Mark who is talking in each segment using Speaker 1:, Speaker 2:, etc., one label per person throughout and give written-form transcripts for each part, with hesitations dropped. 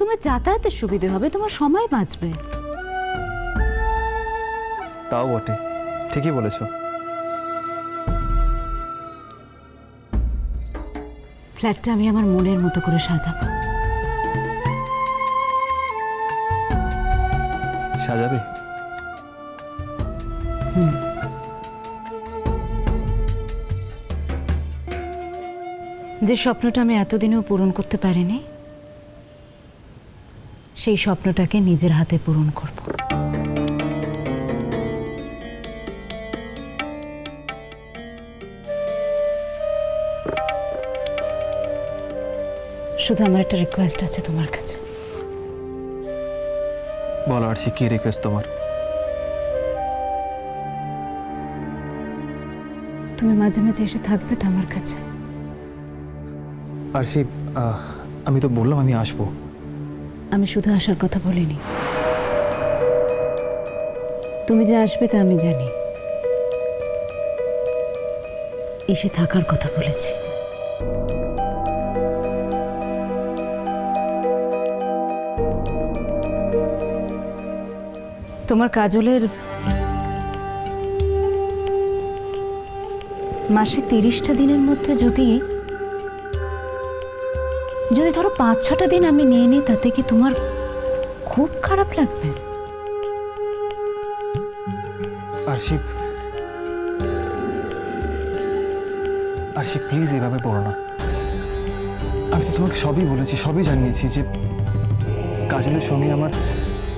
Speaker 1: তোমার যাতায়াতের সুবিধে হবে, তোমার সময় বাঁচবে।
Speaker 2: তাও বটে, ঠিকই বলেছ।
Speaker 1: ফ্ল্যাটটা আমি আমার মনের মতো করে সাজাবো।
Speaker 2: সাজাবে?
Speaker 1: যে স্বপ্নটা আমি এতদিনেও পূরণ করতে পারিনি, সেই স্বপ্নটাকে নিজের হাতে পূরণ করব। শুধু আমার একটা রিকোয়েস্ট আছে তোমার কাছে।
Speaker 2: বলো আরশি, কি রিকোয়েস্ট তোমার?
Speaker 1: তুমি মাঝে মাঝে এসে থাকবে তো আমার কাছে?
Speaker 2: আরশি, আমি তো বললাম আমি আসবো।
Speaker 1: আমি শুধু আসার কথা বলিনি, তুমি যে আসবে তা আমি জানি। এসে থাকার কথা বলেছি। তোমার কাজলের মাসে 30টা দিনের মধ্যে যদি ধরো 5-6টা দিন আমি নিয়ে নিই, তাতে কি তোমার খুব খারাপ লাগবে?
Speaker 2: আরশি, আরশি প্লিজ এভাবে পড়ো না। আমি তো তোমাকে সবই বলেছি, সবই জানিয়েছি যে কাজলের সঙ্গে আমার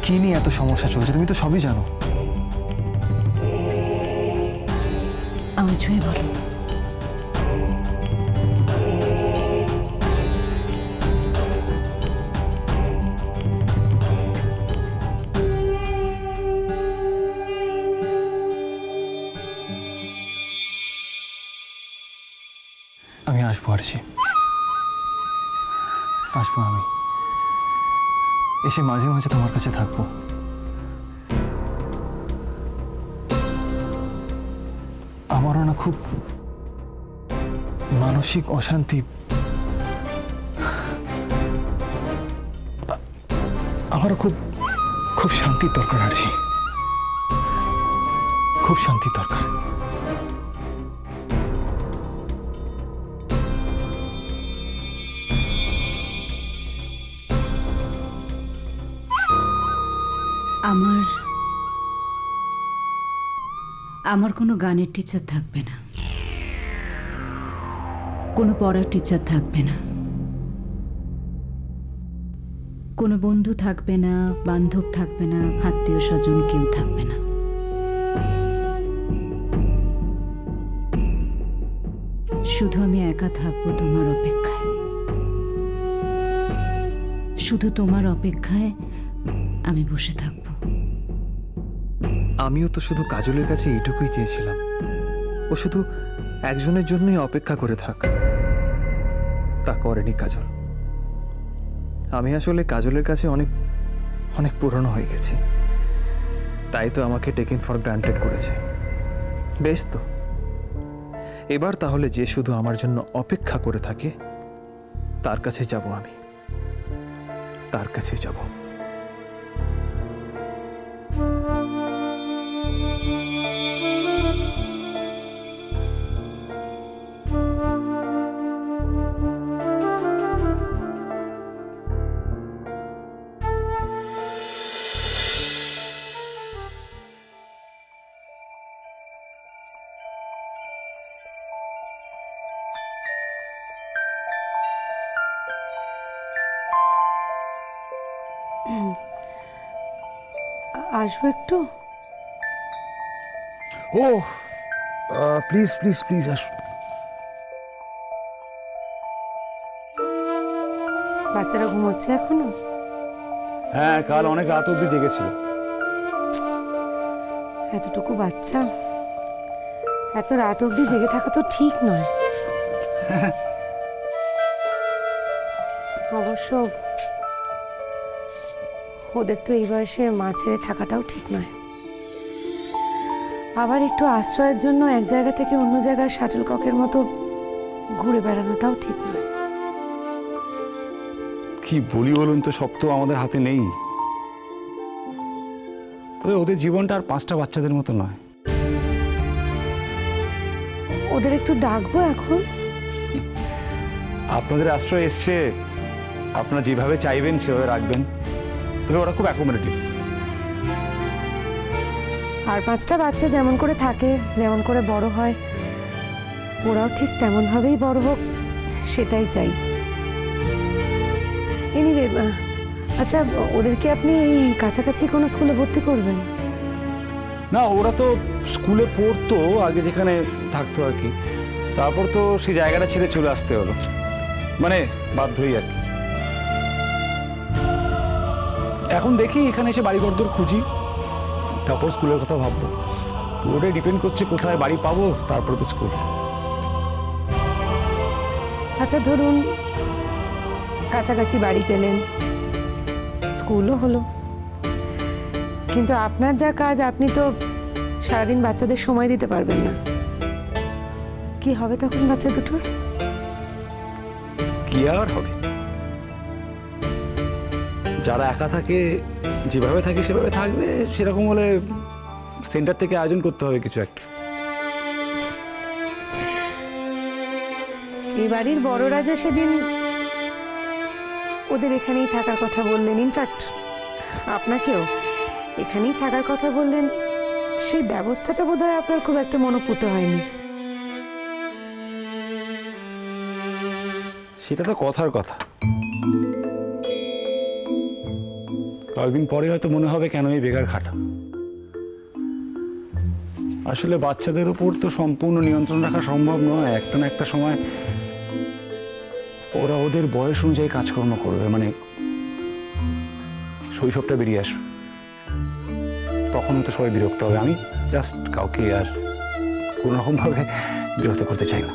Speaker 2: কি নিয়ে এত সমস্যা চলছে, তুমি তো সবই জানো।
Speaker 1: আমি ছুঁয়ে বলো।
Speaker 2: আমি আসবো আরশি, আসবো। আমি এসে মাঝে মাঝে তোমার কাছে থাকবো। আমারও না খুব মানসিক অশান্তি, আমারও খুব খুব শান্তির দরকার আরশি, খুব শান্তির দরকার।
Speaker 1: আমার কোনো গানের টিচার থাকবে না, কোনো পড়ার টিচার থাকবে না, কোনো বন্ধু থাকবে না, বান্ধব থাকবে না, আত্মীয় স্বজন কেউ থাকবে না। শুধু আমি একা থাকবো তোমার অপেক্ষায়, শুধু তোমার অপেক্ষায় আমি বসে থাকবো।
Speaker 2: আমিও তো শুধু কাজলের কাছে এইটুকুই চেয়েছিলাম, ও শুধু একজনের জন্যই অপেক্ষা করে থাক। তা করেনি কাজল। আমি আসলে কাজলের কাছে অনেক অনেক পুরনো হয়ে গেছি, তাই তো আমাকে টেকেন ফর গ্রান্টেড করেছে। বেশ তো, এবার তাহলে যে শুধু আমার জন্য অপেক্ষা করে থাকে তার কাছে যাব, আমি তার কাছে যাব।
Speaker 3: আসবো একটু?
Speaker 4: ও প্লিজ প্লিজ প্লিজ আসুন।
Speaker 3: বাচ্চারা ঘুমোচ্ছে এখনো?
Speaker 4: হ্যাঁ, কাল অনেক রাত অব্দি জেগেছিল।
Speaker 3: এতটুকু বাচ্চা এত রাত অব্দি জেগে থাকা তো ঠিক নয়। অবশ্য ওদের তো এই বয়সে মা ছেড়ে থাকাটাও ঠিক নয়। আবার একটু আশ্রয়ের জন্য এক জায়গা থেকে অন্য জায়গায় শাটল ককের মতো ঘুরে বেড়ানোটাও ঠিক নয়।
Speaker 4: কি বলি বলুন তো, সব তো আমাদের হাতে নেই। তবে ওদের জীবনটা আর 5টা বাচ্চাদের মতো নয়।
Speaker 3: ওদের একটু ডাকবো এখন?
Speaker 4: আপনাদের আশ্রয় এসছে, আপনারা যেভাবে চাইবেন সেভাবে রাখবেন। তবে ওরা খুব অ্যাকোমোডেটিভ।
Speaker 3: আর 5টা বাচ্চা যেমন করে থাকে, যেমন করে বড় হয়, ওরাও ঠিক তেমনভাবেই বড় হোক, সেটাই চাই। এনিওয়ে, আচ্ছা ওদেরকে আপনি এই কাছাকাছি কোনো স্কুলে ভর্তি করবেন?
Speaker 4: না, ওরা তো স্কুলে পড়তো আগে, যেখানে থাকতো আর কি। তারপর তো সেই জায়গাটা ছেড়ে চলে আসতে হলো, মানে বাধ্যই আর কি। এখন দেখি এখানে এসে বাড়ি ঘরদোর খুঁজি, তারপর স্কুলের কথা ভাববো। পুরোটাই ডিপেন্ড করছে কোথায় বাড়ি পাবো, তারপরে তো স্কুল।
Speaker 3: আচ্ছা ধরুন কাছাকাছি বাড়ি পেলেন, স্কুলও হলো, কিন্তু আপনার যা কাজ, আপনি তো সারাদিন বাচ্চাদের সময় দিতে পারবেন না। কি হবে তখন বাচ্চা দুটোর?
Speaker 4: কি আর হবে, যারা একা থাকে যেভাবে থাকে সেভাবে থাকবে। সেরকম হলে সেন্টার থেকে আয়োজন করতে হবে কিছু একটা।
Speaker 3: এই বাড়ির বড়রা যে সেদিন ওদের এখানেই থাকার কথা বললেন, ইনফ্যাক্ট আপনাকেও এখানেই থাকার কথা বললেন, সেই ব্যবস্থাটা বোধহয় আপনার খুব একটা মনোপুত হয়নি।
Speaker 4: সেটা তো কথার কথা, কয়েকদিন পরে হয়তো মনে হবে কেন এই বেকার খাটা। আসলে বাচ্চাদের উপর তো সম্পূর্ণ নিয়ন্ত্রণ রাখা সম্ভব নয়। একটা না একটা সময় ওরা ওদের বয়স অনুযায়ী কাজকর্ম করবে, মানে শৈশবটা বেরিয়ে আসবে। তখন তো সবাই বিরক্ত হবে। আমি জাস্ট কাউকে আর কোনো রকমভাবে বিরক্ত করতে চাই না।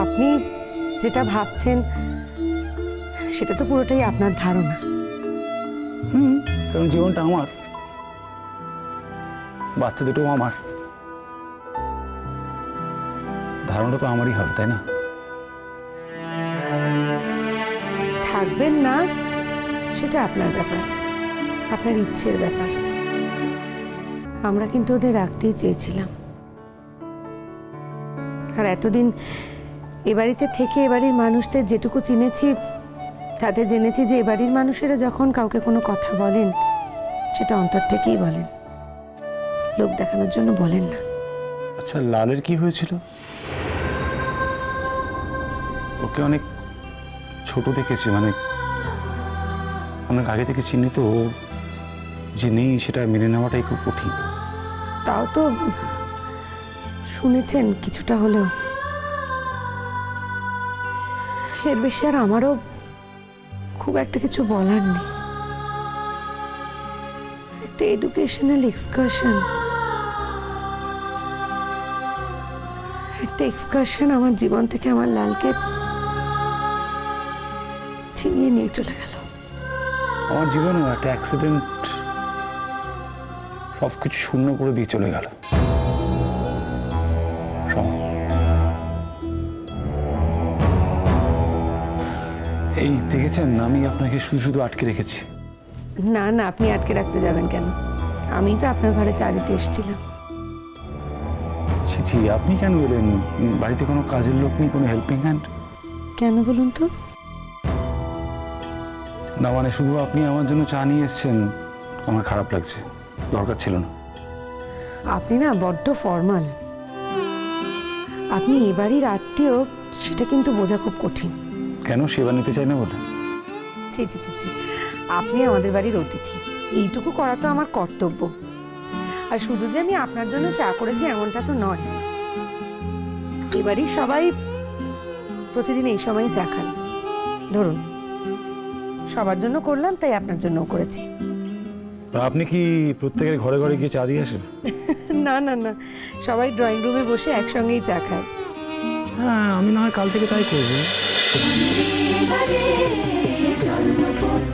Speaker 3: আপনি যেটা ভাবছেন সেটা তো পুরোটাই আপনার ধারণা।
Speaker 4: কারণ জীবনটা আমার, বাচ্চা দুটো আমার, ধারণাটা তো আমারই হবে, তাই না?
Speaker 3: থাকবেন না সেটা আপনার ব্যাপার, আপনার ইচ্ছের ব্যাপার। আমরা কিন্তু ওদের রাখতেই চেয়েছিলাম। আর এতদিন এ বাড়িতে থেকে এ বাড়ির মানুষদের যেটুকু চিনেছি, তাতে জেনেছি যে এ বাড়ির মানুষেরা যখন কাউকে কোনো কথা বলেন, সেটা অন্তর থেকেই বলেন, লোক দেখানোর জন্য বলেন না।
Speaker 4: আচ্ছা, লালের কি হয়েছিল? ওকে অনেক ছোট দেখেছি, মানে অনেক আগে থেকে চিহ্নিত। ও যে নেই সেটা মেনে নেওয়াটাই খুব কঠিন।
Speaker 3: তাও তো শুনেছেন কিছুটা হলেও। এর বেশি আর আমারও খুব একটা কিছু বলার নেই। একটা এডুকেশনাল এক্সকারশন, একটা এক্সকারশন আমার জীবন থেকে আমার লালকে ছিনিয়ে নিয়ে চলে গেল।
Speaker 4: আমার জীবনেও একটা অ্যাক্সিডেন্ট সব কিছু শূন্য করে দিয়ে চলে গেল। এই দেখেছেন, আমি আপনাকে শুধু শুধু আটকে রেখেছি।
Speaker 3: না না, আপনি আটকে রাখতে যাবেন কেন? আমি তো আপনার ঘরে চা দিতে এসেছিলাম।
Speaker 4: ছি, আপনি কেন এলেন? বাড়িতে কোনো কাজের লোক নেই, কোনো হেল্পিং হ্যান্ড?
Speaker 3: কেন বলুন তো?
Speaker 4: না মানে শুধু আপনি আমার জন্য চা নিয়ে এসেছেন, আমার খারাপ লাগছে। দরকার ছিল না।
Speaker 3: আপনি না বড্ড ফর্মাল। আপনি এ বাড়ির আত্মীয়, সেটা কিন্তু বোঝা খুব কঠিন।
Speaker 4: কেন সেবা নিতে চাই না বলে?
Speaker 3: ছি ছি ছি ছি, আপনি আমাদের বাড়ির অতিথি, এইটুকু করা তো আমার কর্তব্য। আর শুধু যে আমি আপনার জন্য চা করেছি এমনটা তো নয়। এ বাড়ির সবাই প্রতিদিন এই সময়ই চা খান। ধরুন সবার জন্য করলাম, তাই আপনার জন্যও করেছি।
Speaker 4: তা আপনি কি প্রত্যেকের ঘরে ঘরে গিয়ে চা দিয়ে আসেন?
Speaker 3: না না না, সবাই ড্রয়িং রুমে বসে একসঙ্গেই চা খায়।
Speaker 4: হ্যাঁ, আমি না হয় কাল থেকে তাই করবো।
Speaker 5: বাজে জন্মপথ